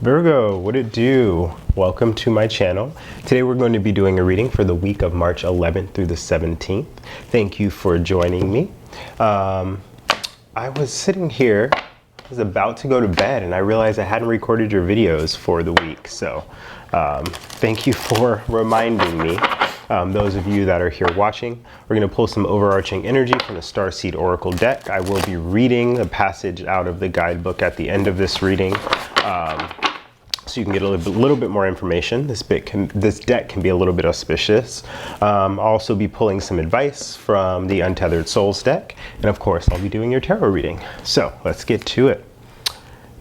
Virgo, what it do? Welcome to my channel. Today we're going to be doing a reading for the week of March 11th through the 17th. Thank you for joining me. I was sitting here, I was about to go to bed, and I realized I hadn't recorded your videos for the week. So thank you for reminding me. Those of you that are here watching, we're going to pull some overarching energy from the Starseed Oracle deck. I will be reading a passage out of the guidebook at the end of this reading, so you can get a little bit more information. This deck can be a little bit auspicious. I'll also be pulling some advice from the Untethered Souls deck, and of course I'll be doing your tarot reading. So let's get to it.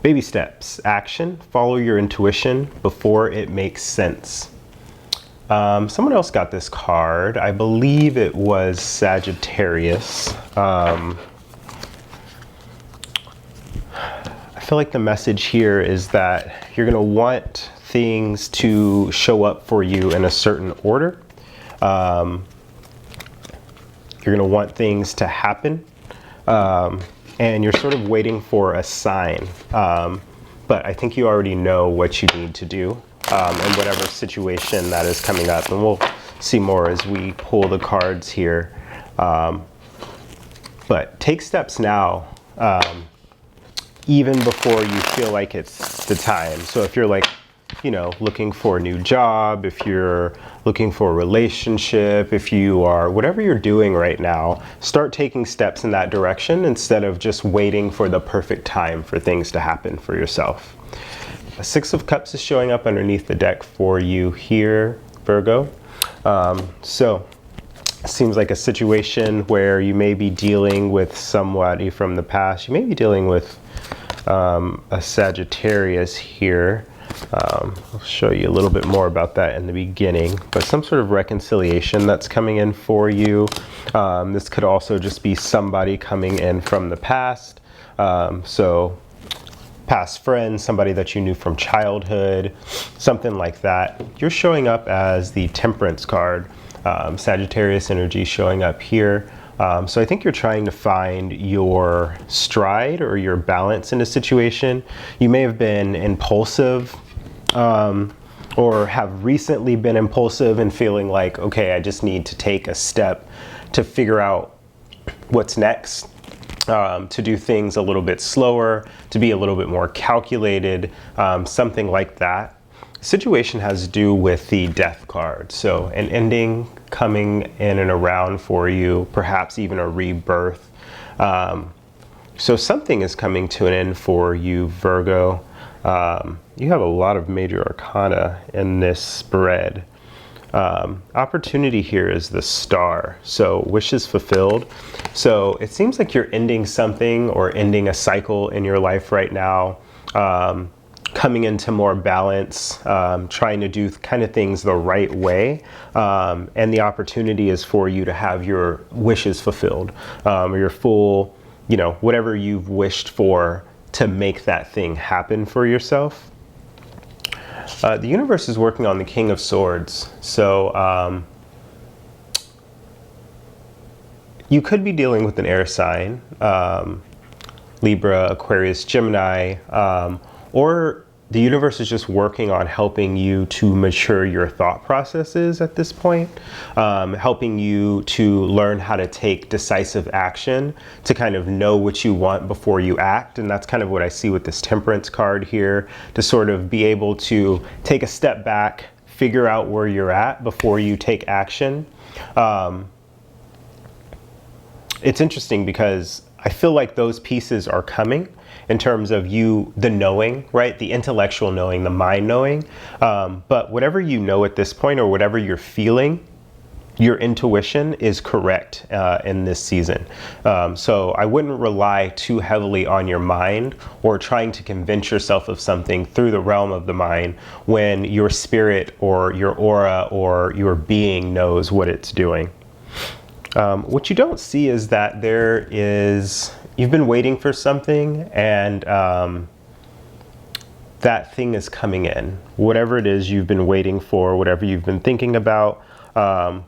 Baby steps. Action. Follow your intuition before it makes sense. Someone else got this card. I believe it was Sagittarius. I feel like the message here is that you're going to want things to show up for you in a certain order. You're going to want things to happen. And you're sort of waiting for a sign. But I think you already know what you need to do. In whatever situation that is coming up, and we'll see more as we pull the cards here. But take steps now, even before you feel like it's the time. So if you're like, you know, looking for a new job, if you're looking for a relationship, if you are, whatever you're doing right now, start taking steps in that direction instead of just waiting for the perfect time for things to happen for yourself. A Six of Cups is showing up underneath the deck for you here, Virgo. So it seems like a situation where you may be dealing with somebody from the past. You may be dealing with a Sagittarius here. I'll show you a little bit more about that in the beginning, but some sort of reconciliation that's coming in for you. This could also just be somebody coming in from the past. So past friends, somebody that you knew from childhood, something like that. You're showing up as the Temperance card, Sagittarius energy showing up here. So I think you're trying to find your stride or your balance in a situation. You may have been impulsive, or have recently been impulsive and feeling like, okay, I just need to take a step to figure out what's next. To do things a little bit slower, to be a little bit more calculated, something like that. Situation has to do with the Death card. So an ending coming in and around for you, perhaps even a rebirth. So something is coming to an end for you, Virgo. You have a lot of major arcana in this spread. Opportunity here is the Star, so wishes fulfilled. So it seems like you're ending something or ending a cycle in your life right now, coming into more balance, trying to do kind of things the right way, and the opportunity is for you to have your wishes fulfilled, or your full, you know, whatever you've wished for to make that thing happen for yourself. The universe is working on the King of Swords, so you could be dealing with an air sign, Libra, Aquarius, Gemini, or the universe is just working on helping you to mature your thought processes at this point, helping you to learn how to take decisive action, to kind of know what you want before you act. And that's kind of what I see with this Temperance card here, to sort of be able to take a step back, figure out where you're at before you take action. It's interesting because I feel like those pieces are coming in terms of you, the knowing, right? The intellectual knowing, the mind knowing. But whatever you know at this point, or whatever you're feeling, your intuition is correct in this season. So I wouldn't rely too heavily on your mind or trying to convince yourself of something through the realm of the mind when your spirit or your aura or your being knows what it's doing. What you don't see is that there is, you've been waiting for something, and that thing is coming in. Whatever it is you've been waiting for, whatever you've been thinking about,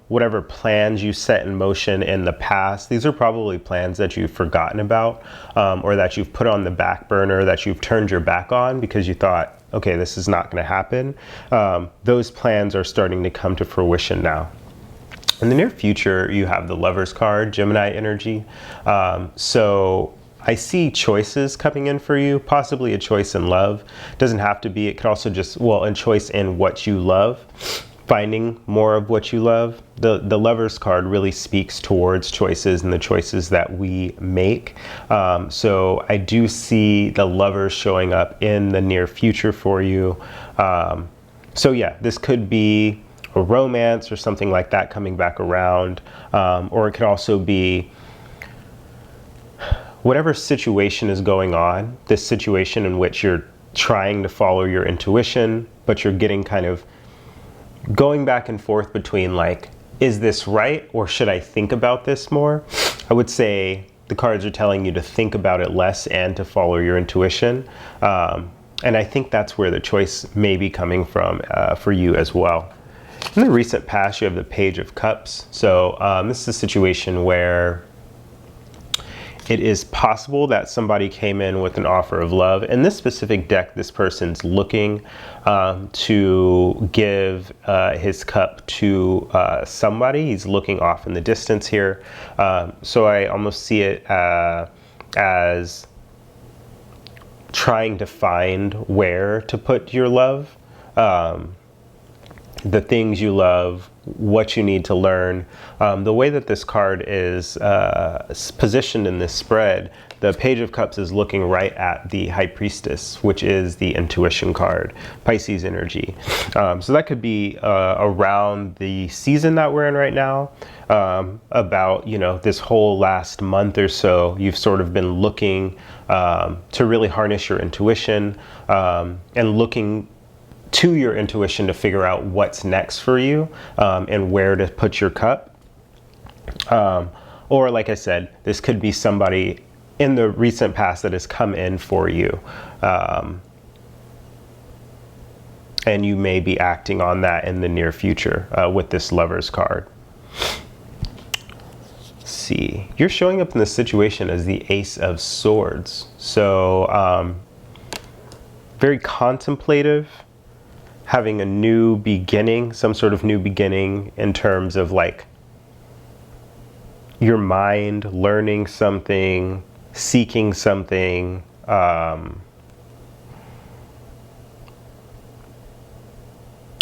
whatever plans you set in motion in the past, these are probably plans that you've forgotten about, or that you've put on the back burner, that you've turned your back on because you thought, okay, this is not going to happen. Those plans are starting to come to fruition now. In the near future, you have the Lovers card, Gemini energy. So I see choices coming in for you, possibly a choice in love. Doesn't have to be, it could also just, well, a choice in what you love, finding more of what you love. The Lovers card really speaks towards choices and the choices that we make. So I do see the Lovers showing up in the near future for you. So yeah, this could be a romance or something like that coming back around, or it could also be whatever situation is going on, this situation in which you're trying to follow your intuition, but you're getting kind of going back and forth between like, is this right, or should I think about this more? I would say the cards are telling you to think about it less and to follow your intuition. And I think that's where the choice may be coming from for you as well. In the recent past, you have the Page of Cups. So this is a situation where it is possible that somebody came in with an offer of love. In this specific deck, this person's looking to give his cup to somebody. He's looking off in the distance here. So I almost see it as trying to find where to put your love. The things you love, what you need to learn. The way that this card is positioned in this spread, the Page of Cups is looking right at the High Priestess, which is the intuition card, Pisces energy. So that could be around the season that we're in right now. About, you know, this whole last month or so, you've sort of been looking to really harness your intuition and looking to your intuition to figure out what's next for you and where to put your cup. Or like I said, this could be somebody in the recent past that has come in for you. And you may be acting on that in the near future with this Lovers card. Let's see, you're showing up in this situation as the Ace of Swords. So very contemplative, having a new beginning, some sort of new beginning in terms of like your mind learning something, seeking something. I'm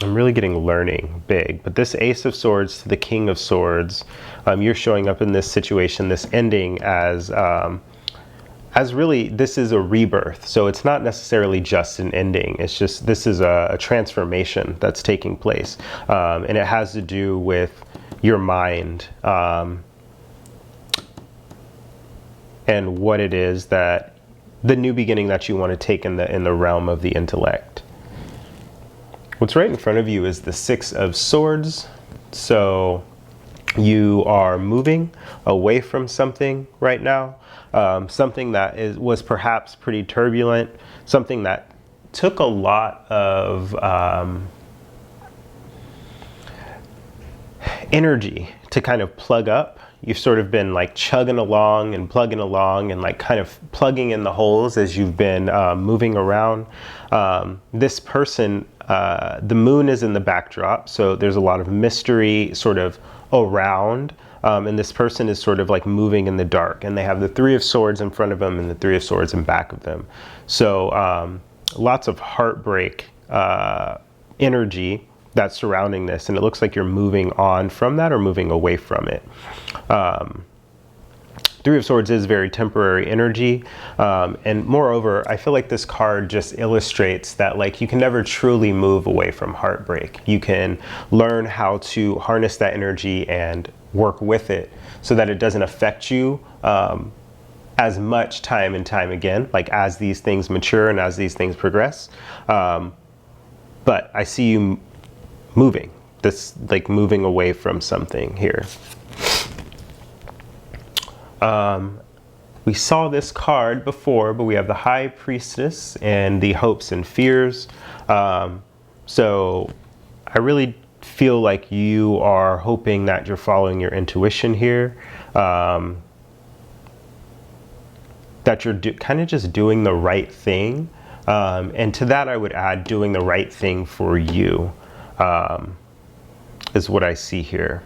really getting learning big, but this Ace of Swords to the King of Swords, you're showing up in this situation, this ending as really, this is a rebirth. So it's not necessarily just an ending. It's just, this is a transformation that's taking place. And it has to do with your mind and what it is that, the new beginning that you want to take in the realm of the intellect. What's right in front of you is the Six of Swords. So you are moving away from something right now. Something that was perhaps pretty turbulent, something that took a lot of energy to kind of plug up. You've sort of been like chugging along and plugging along and like kind of plugging in the holes as you've been moving around. This person, the moon is in the backdrop, so there's a lot of mystery sort of around. And this person is sort of like moving in the dark, and they have the Three of Swords in front of them and the Three of Swords in back of them. So lots of heartbreak energy that's surrounding this, and it looks like you're moving on from that or moving away from it. Three of Swords is very temporary energy, and moreover, I feel like this card just illustrates that like you can never truly move away from heartbreak. You can learn how to harness that energy and work with it so that it doesn't affect you as much time and time again, like as these things mature and as these things progress. But I see you moving, this like moving away from something here. We saw this card before, but we have the High Priestess and the Hopes and Fears. So I really feel like you are hoping that you're following your intuition here, that you're kind of just doing the right thing, And to that, I would add doing the right thing for you, is what I see here.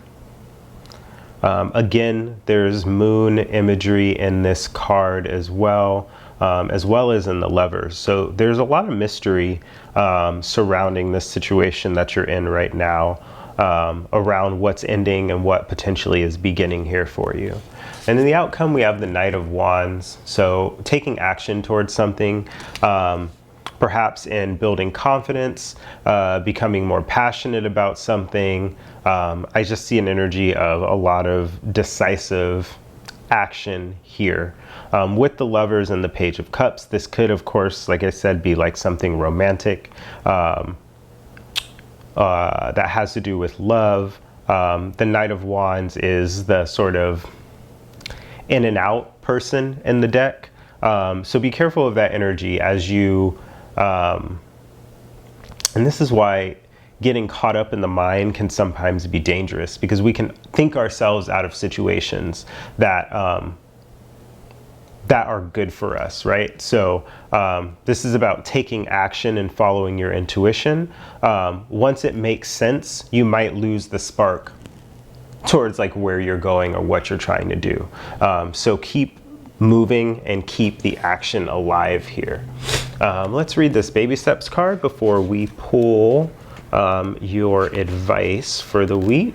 Again, there's moon imagery in this card as well as in the Lovers. So there's a lot of mystery surrounding this situation that you're in right now, around what's ending and what potentially is beginning here for you. And in the outcome, we have the Knight of Wands. So taking action towards something, perhaps in building confidence, becoming more passionate about something. I just see an energy of a lot of decisive action here. With the Lovers and the Page of Cups, this could, of course, like I said, be like something romantic that has to do with love. The Knight of Wands is the sort of in and out person in the deck. So be careful of that energy as you, and this is why getting caught up in the mind can sometimes be dangerous, because we can think ourselves out of situations that that are good for us, right? So this is about taking action and following your intuition. Once it makes sense, you might lose the spark towards like where you're going or what you're trying to do. So keep moving and keep the action alive here. Let's read this baby steps card before we pull your advice for the week.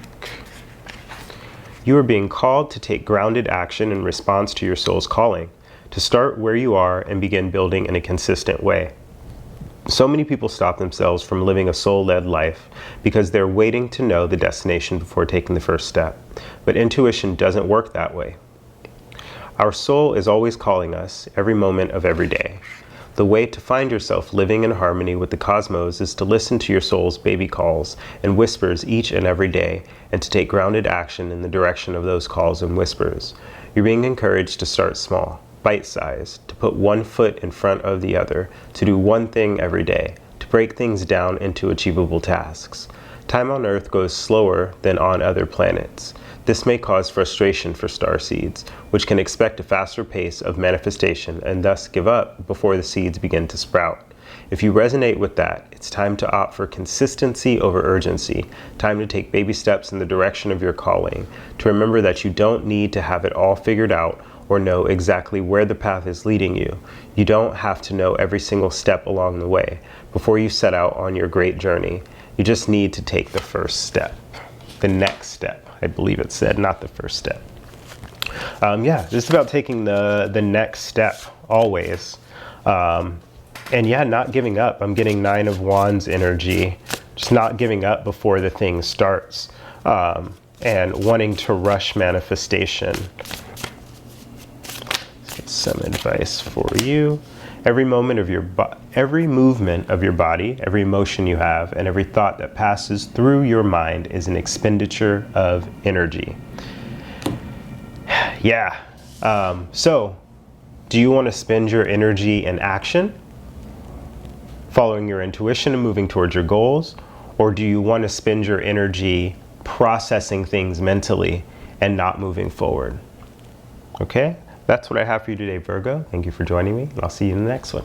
You are being called to take grounded action in response to your soul's calling, to start where you are and begin building in a consistent way. So many people stop themselves from living a soul-led life because they're waiting to know the destination before taking the first step. But intuition doesn't work that way. Our soul is always calling us every moment of every day. The way to find yourself living in harmony with the cosmos is to listen to your soul's baby calls and whispers each and every day, and to take grounded action in the direction of those calls and whispers. You're being encouraged to start small, bite-sized, to put one foot in front of the other, to do one thing every day, to break things down into achievable tasks. Time on Earth goes slower than on other planets. This may cause frustration for starseeds, which can expect a faster pace of manifestation and thus give up before the seeds begin to sprout. If you resonate with that, it's time to opt for consistency over urgency, time to take baby steps in the direction of your calling, to remember that you don't need to have it all figured out or know exactly where the path is leading you. You don't have to know every single step along the way before you set out on your great journey. You just need to take the first step, the next step. I believe it said, not the first step. Yeah, just about taking the next step always. And yeah, not giving up. I'm getting 9 of Wands energy, just not giving up before the thing starts, and wanting to rush manifestation. Let's get some advice for you. Every movement of your body, every emotion you have, and every thought that passes through your mind is an expenditure of energy. Yeah. So, do you want to spend your energy in action, following your intuition and moving towards your goals? Or do you want to spend your energy processing things mentally and not moving forward? Okay? That's what I have for you today, Virgo. Thank you for joining me, and I'll see you in the next one.